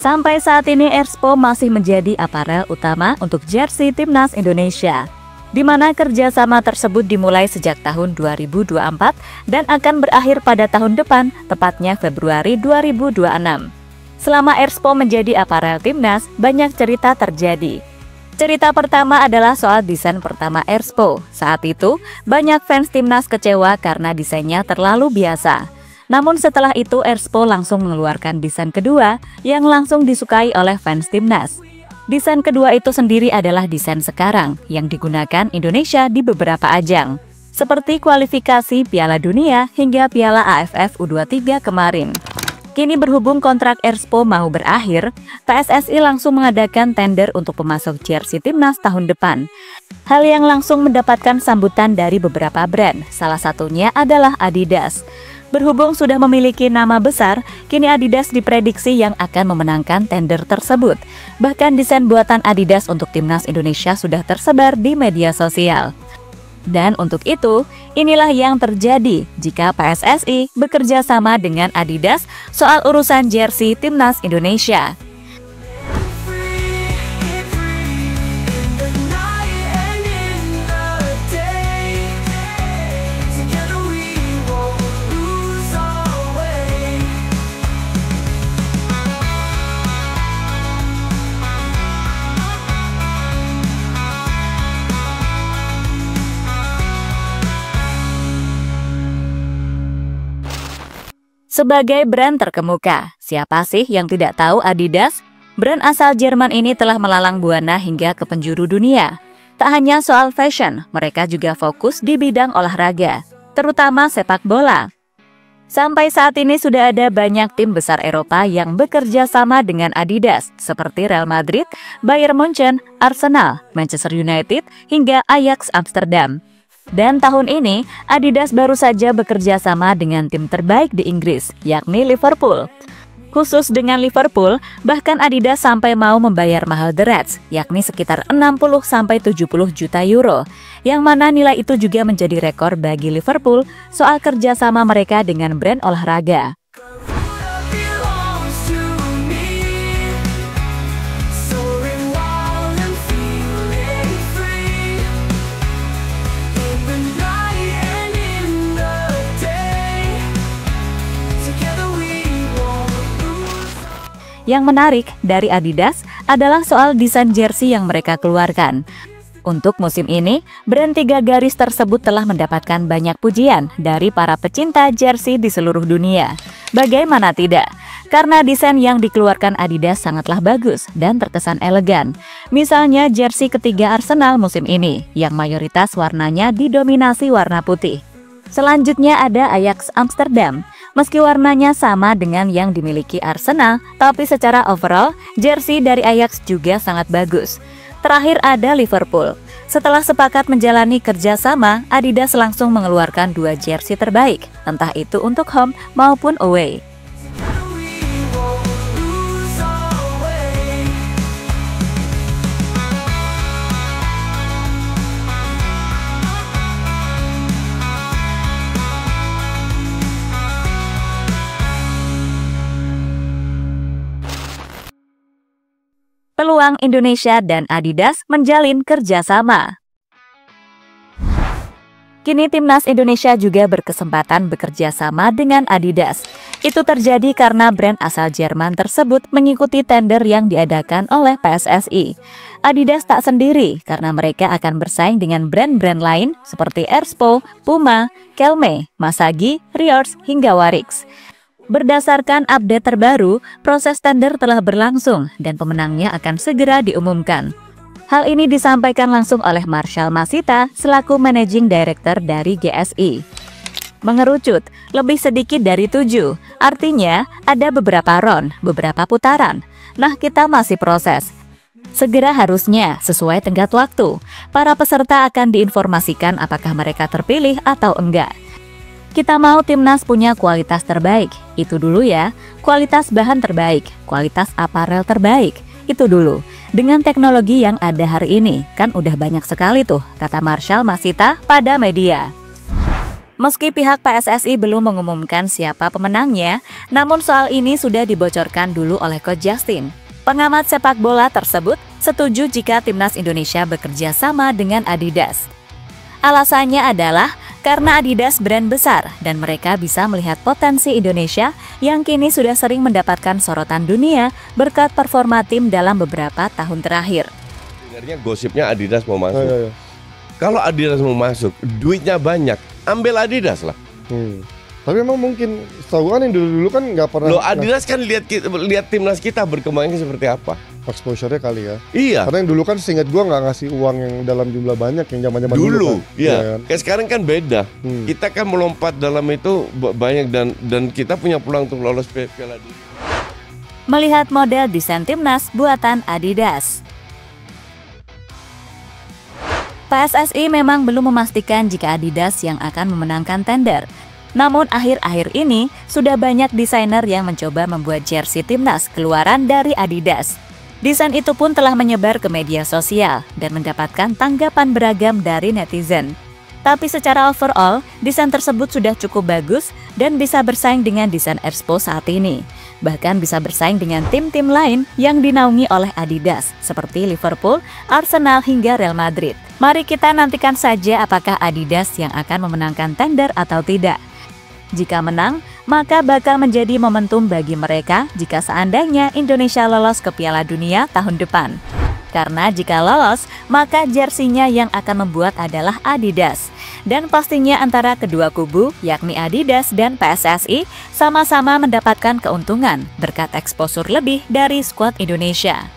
Sampai saat ini Erspo masih menjadi aparel utama untuk jersey Timnas Indonesia, di mana kerjasama tersebut dimulai sejak tahun 2024 dan akan berakhir pada tahun depan, tepatnya Februari 2026. Selama Erspo menjadi aparel Timnas, banyak cerita terjadi. Cerita pertama adalah soal desain pertama Erspo. Saat itu, banyak fans Timnas kecewa karena desainnya terlalu biasa. Namun setelah itu Erspo langsung mengeluarkan desain kedua yang langsung disukai oleh fans Timnas. Desain kedua itu sendiri adalah desain sekarang yang digunakan Indonesia di beberapa ajang, seperti kualifikasi Piala Dunia hingga Piala AFF U23 kemarin. Kini berhubung kontrak Erspo mau berakhir, PSSI langsung mengadakan tender untuk pemasok jersey Timnas tahun depan. Hal yang langsung mendapatkan sambutan dari beberapa brand, salah satunya adalah Adidas. Berhubung sudah memiliki nama besar, kini Adidas diprediksi yang akan memenangkan tender tersebut. Bahkan desain buatan Adidas untuk Timnas Indonesia sudah tersebar di media sosial. Dan untuk itu, inilah yang terjadi jika PSSI bekerja sama dengan Adidas soal urusan jersey Timnas Indonesia. Sebagai brand terkemuka, siapa sih yang tidak tahu Adidas? Brand asal Jerman ini telah melalang buana hingga ke penjuru dunia. Tak hanya soal fashion, mereka juga fokus di bidang olahraga, terutama sepak bola. Sampai saat ini sudah ada banyak tim besar Eropa yang bekerja sama dengan Adidas, seperti Real Madrid, Bayern Munchen, Arsenal, Manchester United, hingga Ajax Amsterdam. Dan tahun ini, Adidas baru saja bekerja sama dengan tim terbaik di Inggris, yakni Liverpool. Khusus dengan Liverpool, bahkan Adidas sampai mau membayar mahal The Reds, yakni sekitar 60–70 juta euro, yang mana nilai itu juga menjadi rekor bagi Liverpool soal kerjasama mereka dengan brand olahraga. Yang menarik dari Adidas adalah soal desain jersey yang mereka keluarkan. Untuk musim ini, brand 3 garis tersebut telah mendapatkan banyak pujian dari para pecinta jersey di seluruh dunia. Bagaimana tidak? Karena desain yang dikeluarkan Adidas sangatlah bagus dan terkesan elegan. Misalnya jersey ketiga Arsenal musim ini, yang mayoritas warnanya didominasi warna putih. Selanjutnya ada Ajax Amsterdam. Meski warnanya sama dengan yang dimiliki Arsenal, tapi secara overall, jersey dari Ajax juga sangat bagus. Terakhir ada Liverpool. Setelah sepakat menjalani kerjasama, Adidas langsung mengeluarkan 2 jersey terbaik, entah itu untuk home maupun away. Peluang Indonesia dan Adidas menjalin kerjasama. Kini Timnas Indonesia juga berkesempatan bekerja sama dengan Adidas. Itu terjadi karena brand asal Jerman tersebut mengikuti tender yang diadakan oleh PSSI. Adidas tak sendiri karena mereka akan bersaing dengan brand-brand lain seperti Erspo, Puma, Kelme, Masagi, Riors, hingga Warix. Berdasarkan update terbaru, proses tender telah berlangsung dan pemenangnya akan segera diumumkan. Hal ini disampaikan langsung oleh Marshall Masita selaku Managing Director dari GSI. Mengerucut, lebih sedikit dari 7, artinya ada beberapa round, beberapa putaran. Nah, kita masih proses. Segera harusnya, sesuai tenggat waktu, para peserta akan diinformasikan apakah mereka terpilih atau enggak. Kita mau Timnas punya kualitas terbaik, itu dulu ya. Kualitas bahan terbaik, kualitas aparel terbaik, itu dulu. Dengan teknologi yang ada hari ini, kan udah banyak sekali tuh, kata Marshall Masita pada media. Meski pihak PSSI belum mengumumkan siapa pemenangnya, namun soal ini sudah dibocorkan dulu oleh Coach Justin. Pengamat sepak bola tersebut setuju jika timnas Indonesia bekerja sama dengan Adidas. Alasannya adalah karena Adidas brand besar dan mereka bisa melihat potensi Indonesia yang kini sudah sering mendapatkan sorotan dunia berkat performa tim dalam beberapa tahun terakhir. Sebenarnya gosipnya Adidas mau masuk. Kalau Adidas mau masuk, duitnya banyak, ambil Adidas lah. Tapi emang mungkin setahu kan yang dulu kan nggak pernah. Loh Adidas kan lihat timnas kita berkembangnya seperti apa. Exposure-nya kali ya. Iya. Karena yang dulu kan seingat gua nggak ngasih uang yang dalam jumlah banyak yang zaman-zaman dulu. Kan. Iya. Kan? Kayak sekarang kan beda. Kita kan melompat dalam itu banyak dan kita punya peluang untuk lolos Piala Dunia. Melihat model desain timnas buatan Adidas. PSSI memang belum memastikan jika Adidas yang akan memenangkan tender. Namun akhir-akhir ini sudah banyak desainer yang mencoba membuat jersey timnas keluaran dari Adidas. Desain itu pun telah menyebar ke media sosial dan mendapatkan tanggapan beragam dari netizen. Tapi secara overall, desain tersebut sudah cukup bagus dan bisa bersaing dengan desain Expo saat ini. Bahkan bisa bersaing dengan tim-tim lain yang dinaungi oleh Adidas, seperti Liverpool, Arsenal hingga Real Madrid. Mari kita nantikan saja apakah Adidas yang akan memenangkan tender atau tidak. Jika menang, maka bakal menjadi momentum bagi mereka jika seandainya Indonesia lolos ke Piala Dunia tahun depan. Karena jika lolos, maka jersinya yang akan membuat adalah Adidas. Dan pastinya antara kedua kubu, yakni Adidas dan PSSI, sama-sama mendapatkan keuntungan berkat eksposur lebih dari skuad Indonesia.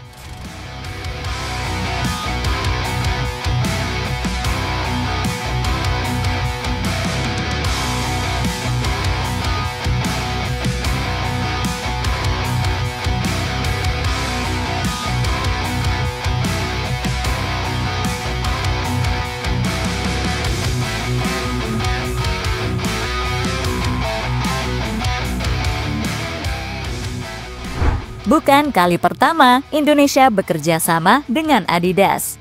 Bukan kali pertama Indonesia bekerja sama dengan Adidas.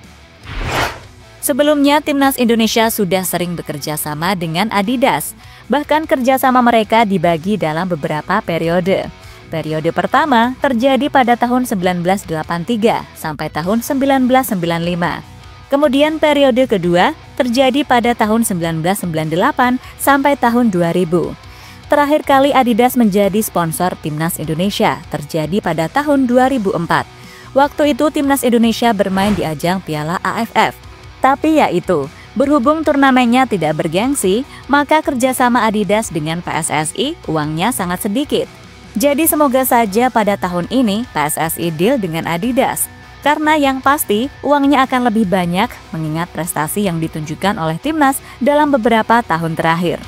Sebelumnya, timnas Indonesia sudah sering bekerja sama dengan Adidas. Bahkan kerjasama mereka dibagi dalam beberapa periode. Periode pertama terjadi pada tahun 1983 sampai tahun 1995. Kemudian periode kedua terjadi pada tahun 1998 sampai tahun 2000. Terakhir kali Adidas menjadi sponsor timnas Indonesia terjadi pada tahun 2004. Waktu itu timnas Indonesia bermain di ajang Piala AFF. Tapi ya itu, berhubung turnamennya tidak bergengsi, maka kerjasama Adidas dengan PSSI uangnya sangat sedikit. Jadi semoga saja pada tahun ini PSSI deal dengan Adidas. Karena yang pasti uangnya akan lebih banyak mengingat prestasi yang ditunjukkan oleh timnas dalam beberapa tahun terakhir.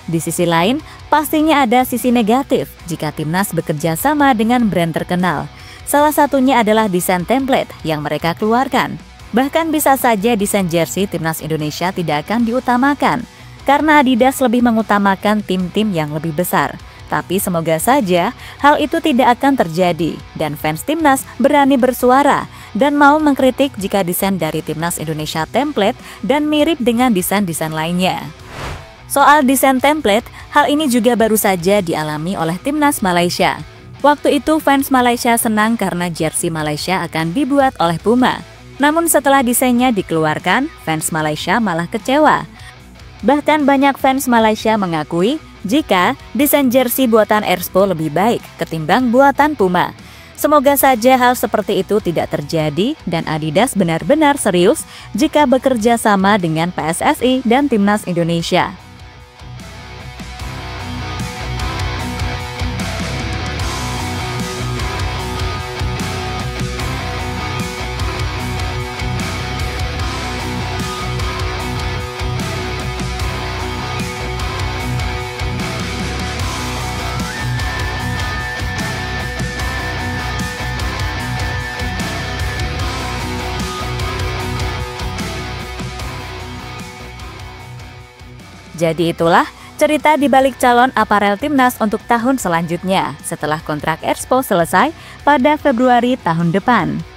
Di sisi lain, pastinya ada sisi negatif jika timnas bekerja sama dengan brand terkenal. Salah satunya adalah desain template yang mereka keluarkan. Bahkan bisa saja desain jersey timnas Indonesia tidak akan diutamakan, karena Adidas lebih mengutamakan tim-tim yang lebih besar. Tapi semoga saja hal itu tidak akan terjadi, dan fans timnas berani bersuara dan mau mengkritik jika desain dari timnas Indonesia template dan mirip dengan desain-desain lainnya. Soal desain template, hal ini juga baru saja dialami oleh timnas Malaysia. Waktu itu fans Malaysia senang karena jersey Malaysia akan dibuat oleh Puma. Namun setelah desainnya dikeluarkan, fans Malaysia malah kecewa. Bahkan banyak fans Malaysia mengakui jika desain jersey buatan Expo lebih baik ketimbang buatan Puma. Semoga saja hal seperti itu tidak terjadi dan Adidas benar-benar serius jika bekerja sama dengan PSSI dan Timnas Indonesia. Jadi itulah cerita di balik calon aparel timnas untuk tahun selanjutnya setelah kontrak Expo selesai pada Februari tahun depan.